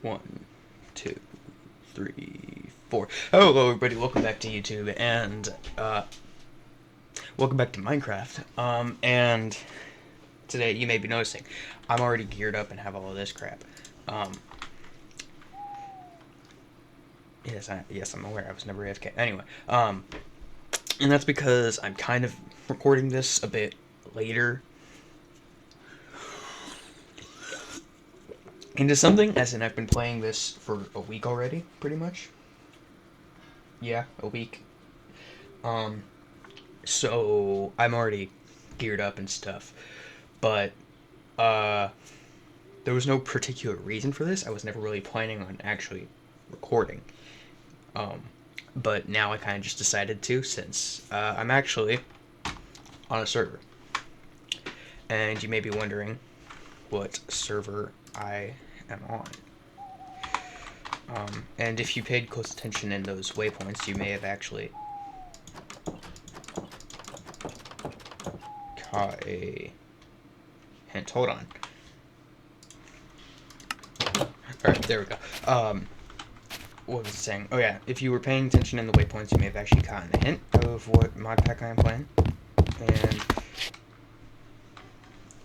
One, two, three, four. Hello, everybody. Welcome back to YouTube, and welcome back to Minecraft. And today you may be noticing I'm already geared up and have all of this crap. Yes, I'm aware I was never AFK. Anyway, and that's because I'm kind of recording this a bit later into something, as in I've been playing this for a week already, pretty much. Yeah, a week. So I'm already geared up and stuff, but there was no particular reason for this. I was never really planning on actually recording. But now I kind of just decided to, since I'm actually on a server. And you may be wondering what server I am on. And if you paid close attention in those waypoints, you may have actually caught a hint. Hold on. Alright, there we go. What was it saying? Oh yeah, if you were paying attention in the waypoints, you may have actually gotten a hint of what mod pack I am playing. And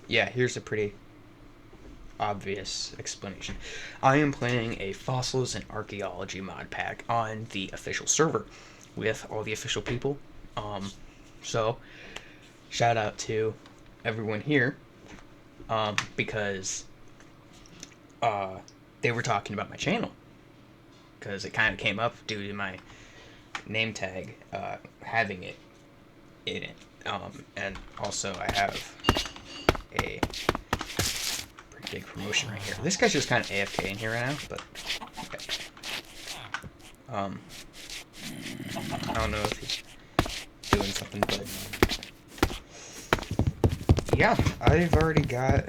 yeah, here's a pretty obvious explanation. I am playing a Fossils and Archeology mod pack on the official server with all the official people. So shout out to everyone here, because they were talking about my channel, because it kind of came up due to my name tag having it in it. And also I have a pretty big promotion right here. This guy's just kind of AFK in here right now, but okay. I don't know if he's doing something, but yeah, I've already got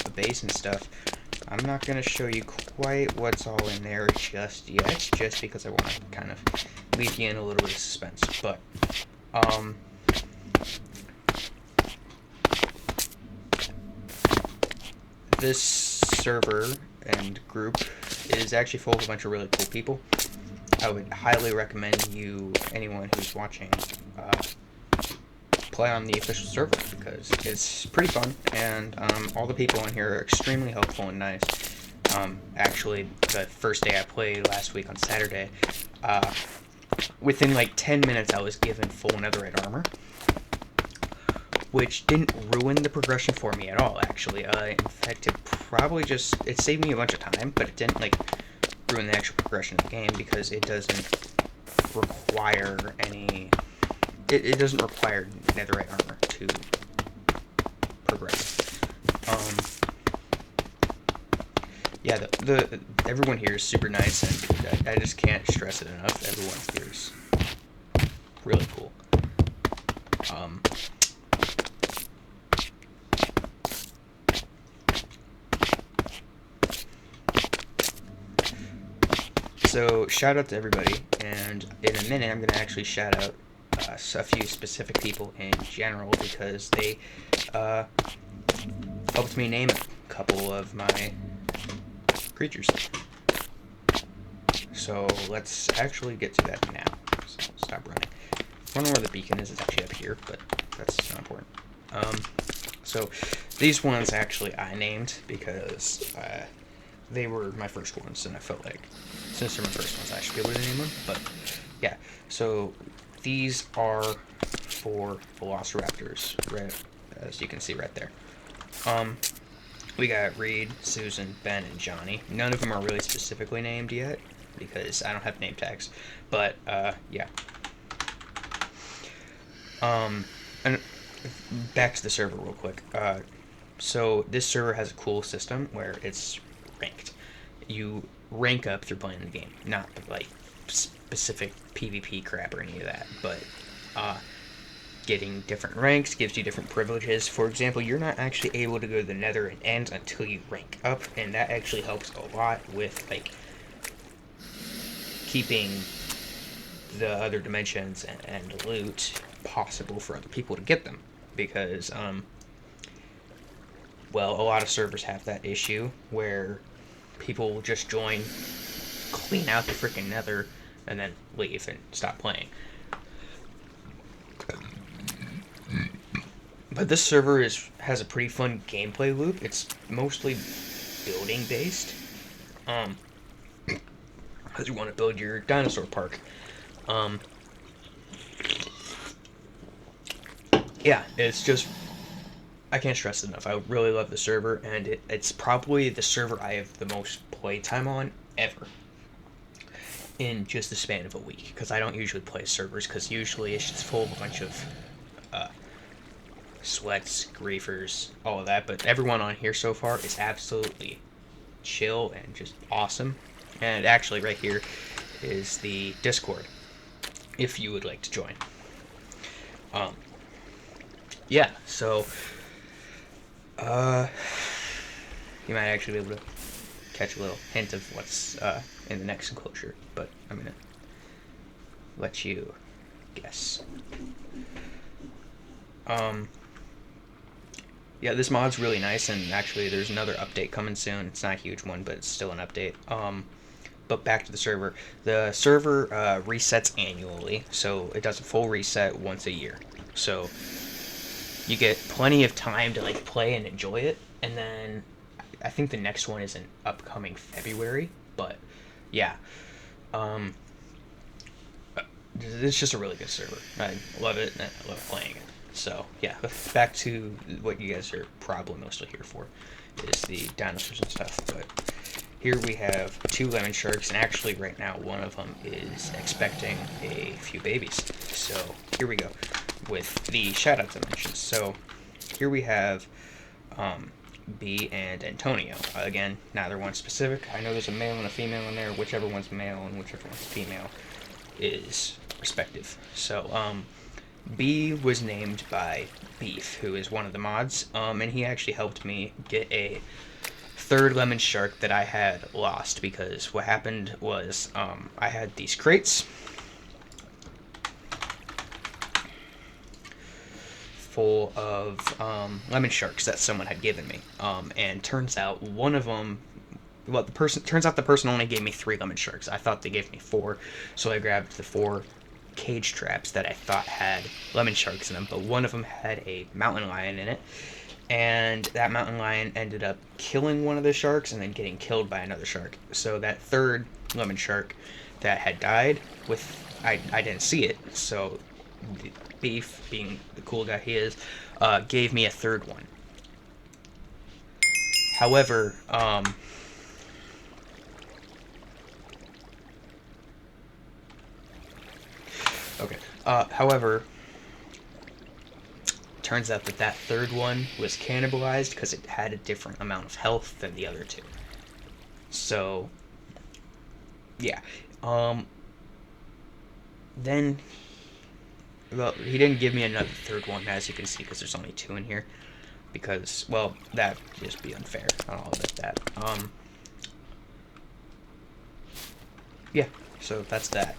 the base and stuff. I'm not going to show you quite what's all in there just yet, just because I want to kind of leave you in a little bit of suspense. But, this server and group is actually full of a bunch of really cool people. I would highly recommend anyone who's watching, play on the official server, because it's pretty fun, and all the people in here are extremely helpful and nice. Actually, the first day I played last week on Saturday, within like 10 minutes I was given full netherite armor, which didn't ruin the progression for me at all, actually. In fact, it saved me a bunch of time, but it didn't like ruin the actual progression of the game, because it doesn't require it doesn't require netherite armor to progress. Yeah, everyone here is super nice, and I just can't stress it enough. Everyone here is really cool. So shout out to everybody, and in a minute I'm going to actually shout out a few specific people in general, because they helped me name a couple of my creatures. So let's actually get to that now. So stop running. I don't know where the beacon is. It's actually up here, but that's not important. So these ones actually I named because they were my first ones, and I felt like since they're my first ones, I should be able to name them. But yeah, so these are for velociraptors, right, as you can see right there. We got Reed, Susan, Ben, and Johnny. None of them are really specifically named yet, because I don't have name tags. But, yeah. And back to the server real quick. So this server has a cool system where it's ranked. You rank up through playing the game, not like specific PvP crap or any of that, but getting different ranks gives you different privileges. For example, you're not actually able to go to the nether and end until you rank up, and that actually helps a lot with like keeping the other dimensions and loot possible for other people to get them, because Well, a lot of servers have that issue where people will just join, clean out the freaking nether, and then leave and stop playing. But this server has a pretty fun gameplay loop. It's mostly building based. Because you want to build your dinosaur park. Yeah, it's just, I can't stress it enough. I really love the server, and it's probably the server I have the most playtime on ever. In just the span of a week, because I don't usually play servers, because usually it's just full of a bunch of sweats, griefers, all of that. But everyone on here so far is absolutely chill and just awesome. And actually, right here is the Discord, if you would like to join. Yeah, so you might actually be able to catch a little hint of what's in the next enclosure, but I'm gonna let you guess. Yeah, this mod's really nice, and actually there's another update coming soon. It's not a huge one, but it's still an update. But back to the server. The server resets annually, so it does a full reset once a year. So you get plenty of time to like play and enjoy it, and then I think the next one is in upcoming February. But yeah, it's just a really good server. I love it, and I love playing it. So yeah, back to what you guys are probably mostly here for, is the dinosaurs and stuff. But here we have 2 lemon sharks, and actually right now one of them is expecting a few babies. So here we go with the shout-out dimensions. So here we have B and Antonio. Again, neither one specific. I know there's a male and a female in there. Whichever one's male and whichever one's female is respective. So B was named by Beef, who is one of the mods, and he actually helped me get a 3rd lemon shark that I had lost, because what happened was I had these crates full of lemon sharks that someone had given me, and turns out one of them, well, the person only gave me 3 lemon sharks. I thought they gave me 4, so I grabbed the 4 cage traps that I thought had lemon sharks in them, but one of them had a mountain lion in it, and that mountain lion ended up killing one of the sharks and then getting killed by another shark. So that 3rd lemon shark that had died, I didn't see it, so Beef, being the cool guy he is, gave me a 3rd one. However, turns out that 3rd one was cannibalized because it had a different amount of health than the other 2. So, yeah. Then, well, he didn't give me another 3rd one, as you can see, because there's only 2 in here. Because, well, that would just be unfair. I'll admit that. Yeah, so that's that.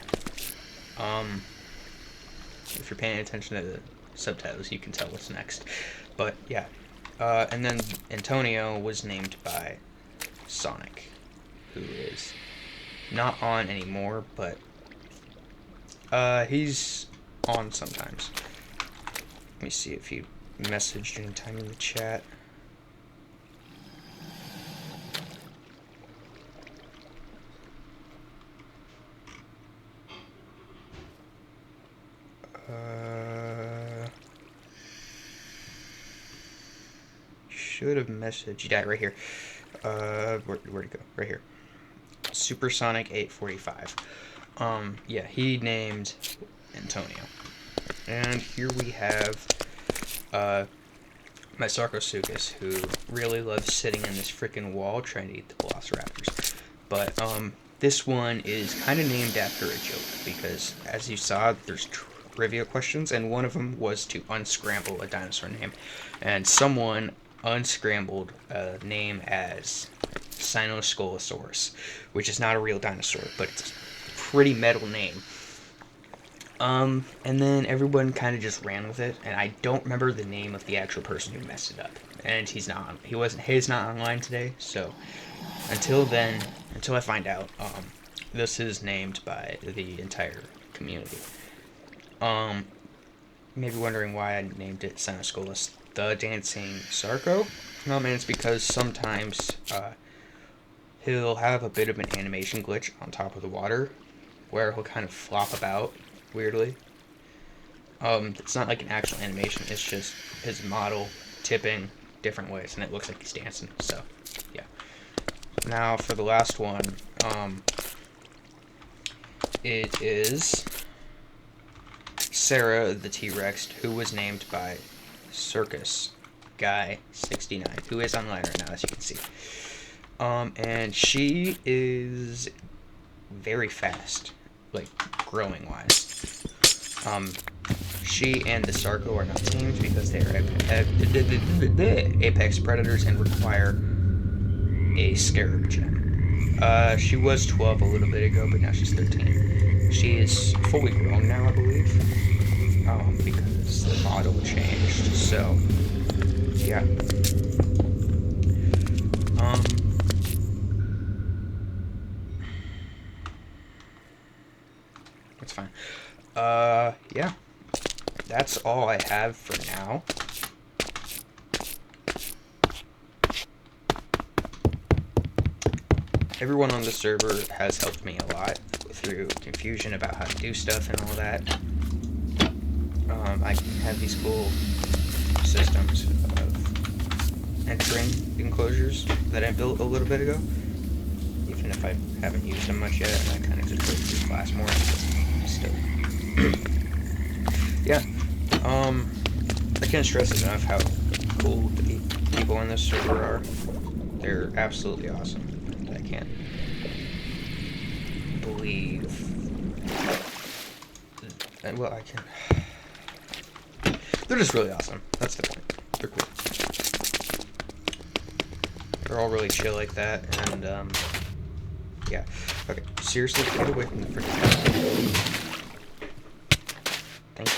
If you're paying attention to the subtitles, you can tell what's next. But yeah, and then Antonio was named by Sonic, who is not on anymore, but he's on sometimes. Let me see if he messaged anytime in the chat. Should have messaged that right here. Where'd it go? Right here. Supersonic 845. Yeah, he named Antonio. And here we have my Sarcosuchus, who really loves sitting in this freaking wall trying to eat the velociraptors. But this one is kind of named after a joke, because as you saw, there's trivia questions, and one of them was to unscramble a dinosaur name, and someone unscrambled a name as Sinoscolosaurus, which is not a real dinosaur, but it's a pretty metal name. And then everyone kind of just ran with it, and I don't remember the name of the actual person who messed it up, and he's not online today. So until then, until I find out, this is named by the entire community. Maybe wondering why I named it Senescola the Dancing Sarco. And it's because sometimes he'll have a bit of an animation glitch on top of the water, where he'll kind of flop about weirdly. It's not like an actual animation, it's just his model tipping different ways, and it looks like he's dancing, so, yeah. Now, for the last one, it is Sarah the T-Rex, who was named by Circus Guy 69, who is online right now, as you can see. And she is very fast, like, growing-wise. She and the Sarco are not teamed because they are apex predators and require a scarab gem. She was 12 a little bit ago, but now she's 13. She is fully grown now, I believe, because the model changed, so, yeah. That's fine. Yeah. That's all I have for now. Everyone on the server has helped me a lot through confusion about how to do stuff and all that. I have these cool systems of entering enclosures that I built a little bit ago. Even if I haven't used them much yet, and I kind of just go through class more, still. Yeah. I can't stress enough how cool the people on this server are. They're absolutely awesome. And I can't believe... Well, I can... They're just really awesome. That's the point. They're cool. They're all really chill like that, and, yeah. Okay, seriously, get away from the freaking... Thank you.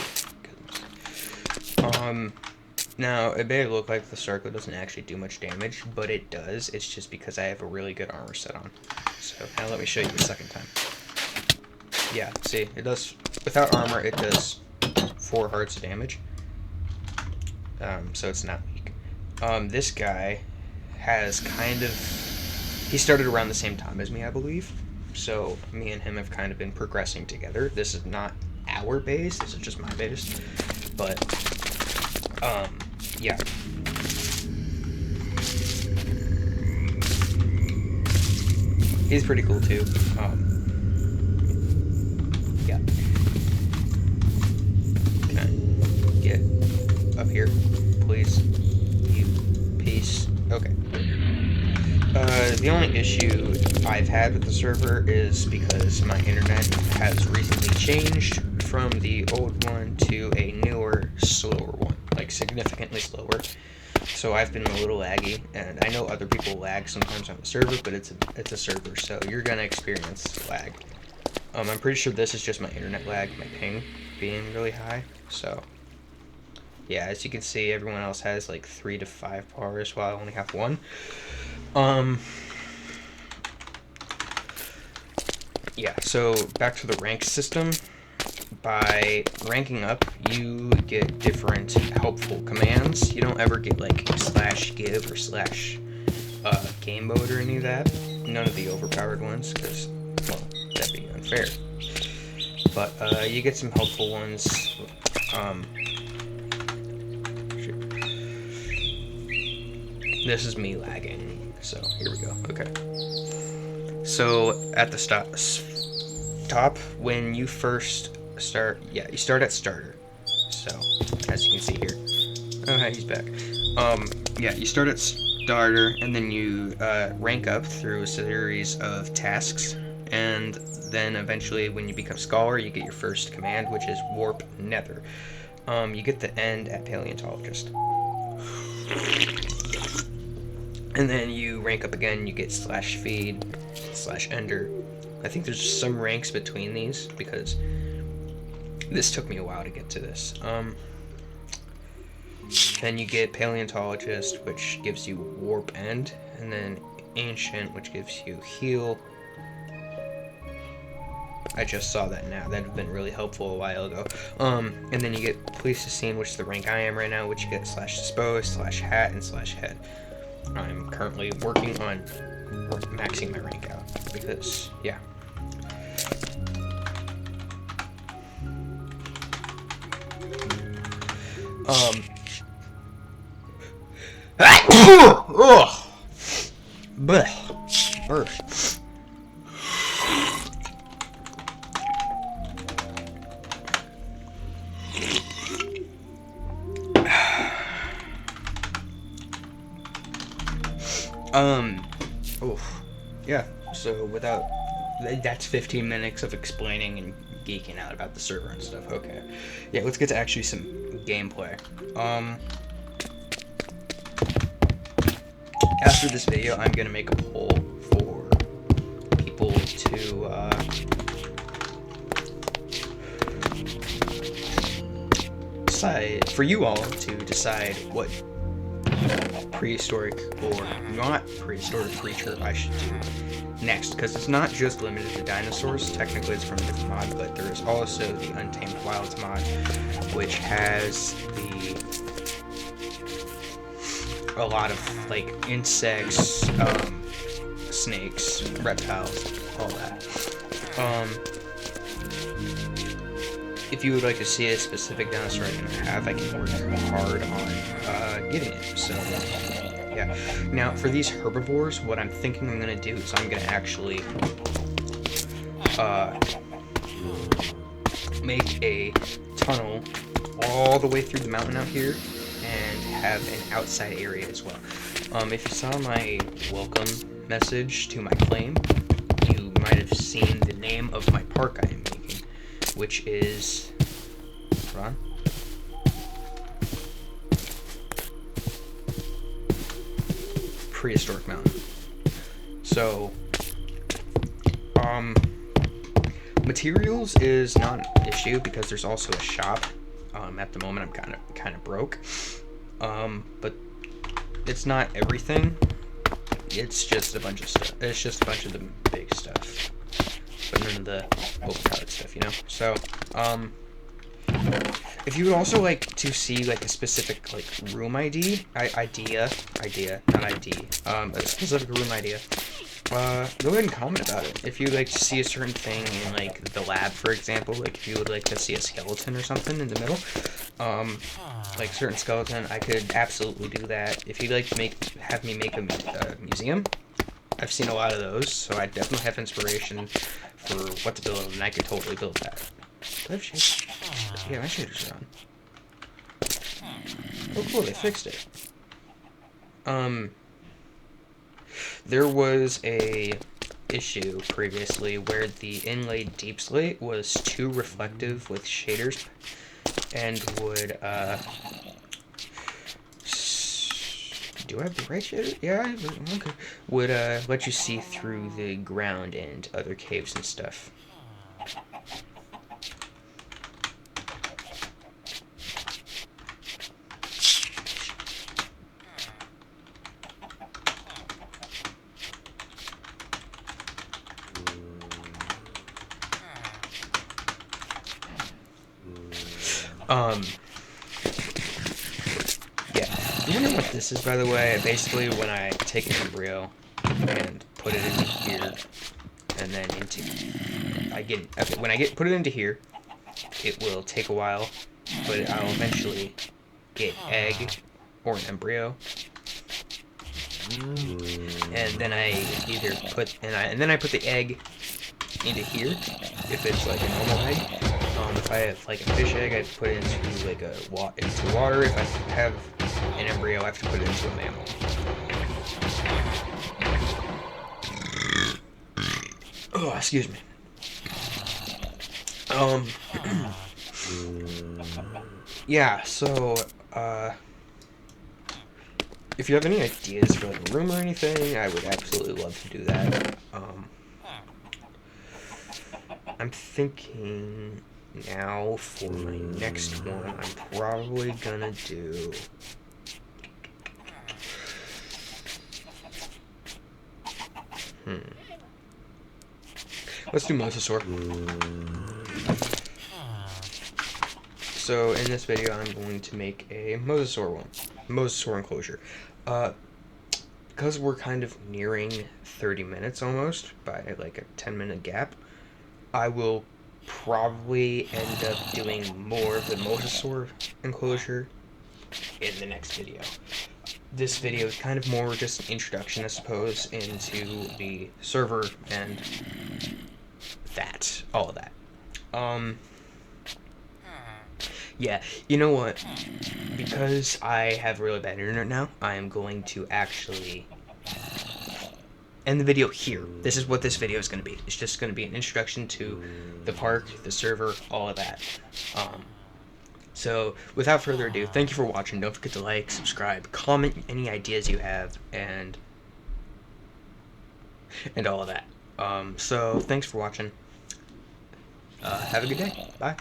Now, it may look like the Sarco doesn't actually do much damage, but it does. It's just because I have a really good armor set on. So, now let me show you the second time. Yeah, see, it does, without armor, it does 4 hearts of damage. So it's not weak. This guy has kind of, he started around the same time as me, I believe. So, me and him have kind of been progressing together. This is not our base, this is just my base. But, yeah. He's pretty cool too. Yeah. Can I get up here, please? You piece. Okay. The only issue I've had with the server is because my internet has recently changed from the old one to a newer, slower one, like significantly slower. So I've been a little laggy, and I know other people lag sometimes on the server, but it's a server, so you're gonna experience lag. I'm pretty sure this is just my internet lag, my ping being really high. So yeah, as you can see, everyone else has like 3 to 5 bars, while I only have 1. Yeah, so back to the rank system. By ranking up, you get different helpful commands. You don't ever get like /give or /game mode or any of that. None of the overpowered ones, because, well, that'd be unfair. But you get some helpful ones. This is me lagging, so here we go. Okay. So at the top, when you first start, yeah, you start at starter. So as you can see here, oh, hey, he's back. Yeah, you start at starter, and then you rank up through a series of tasks, and then eventually, when you become scholar, you get your first command, which is warp nether. You get the end at paleontologist. And then you rank up again, you get /feed, /ender. I think there's some ranks between these, because this took me a while to get to this. Then you get Paleontologist, which gives you Warp End, and then Ancient, which gives you Heal. I just saw that now. That would have been really helpful a while ago. And then you get Pleistocene, which is the rank I am right now, which you get /dispose, /hat, and /head. I'm currently working on maxing my rank out because, yeah. Ugh. Blech. Earth. Oof. Yeah, so that's 15 minutes of explaining and geeking out about the server and stuff. Okay. Yeah, let's get to actually some gameplay. After this video, I'm gonna make a poll for people to, for you all to decide what prehistoric or not prehistoric creature I should do next, because it's not just limited to dinosaurs. Technically it's from a different mod, but there is also the Untamed Wilds mod, which has a lot of like insects, snakes, reptiles, all that. If you would like to see a specific dinosaur I can work hard on getting it. So, yeah. Now, for these herbivores, what I'm thinking I'm going to do is I'm going to actually make a tunnel all the way through the mountain out here and have an outside area as well. If you saw my welcome message to my claim, you might have seen the name of my park I am making, which is, hold on, Prehistoric Mountain. So, materials is not an issue because there's also a shop. At the moment I'm kind of broke, but it's not everything. It's just a bunch of stuff. It's just a bunch of the big stuff, but none of the overpowered stuff, you know? So, if you would also like to see like a specific like room idea, not ID, a specific room idea, go ahead and comment about it. If you'd like to see a certain thing in like the lab, for example, like if you would like to see a skeleton or something in the middle, like certain skeleton, I could absolutely do that. If you'd like to have me make a museum, I've seen a lot of those, so I definitely have inspiration for what to build, and I could totally build that. Do I have shaders? Yeah, my shaders are on. Oh cool, they fixed it. There was a issue previously where the inlaid deep slate was too reflective with shaders and would, do I have the right shader? Yeah, okay. Would, let you see through the ground and other caves and stuff. Yeah. You know what this is, by the way? Basically, when I take an embryo and put it into here, and then into, when I put it into here, it will take a while, but I'll eventually get egg or an embryo, and then I either put, and then I put the egg into here, if it's like a normal egg. If I have like a fish egg, I have to put it into like into water. If I have an embryo, I have to put it into a mammal. Oh, excuse me. Yeah, so, if you have any ideas for like a room or anything, I would absolutely love to do that. I'm thinking Now for my next one, I'm probably gonna do... Let's do mosasaur. So in this video, I'm going to make a mosasaur one. Mosasaur enclosure. Because we're kind of nearing 30 minutes almost, by like a 10-minute gap, I will probably end up doing more of the mosasaur enclosure in the next video. This video is kind of more just an introduction, I suppose, into the server and all of that. Yeah, you know what? Because I have really bad internet now, I am going to actually end the video here. This is what this video is going to be. It's just going to be an introduction to the park, the server, all of that. So, without further ado, thank you for watching. Don't forget to like, subscribe, comment any ideas you have, and all of that. So, thanks for watching. Have a good day. Bye.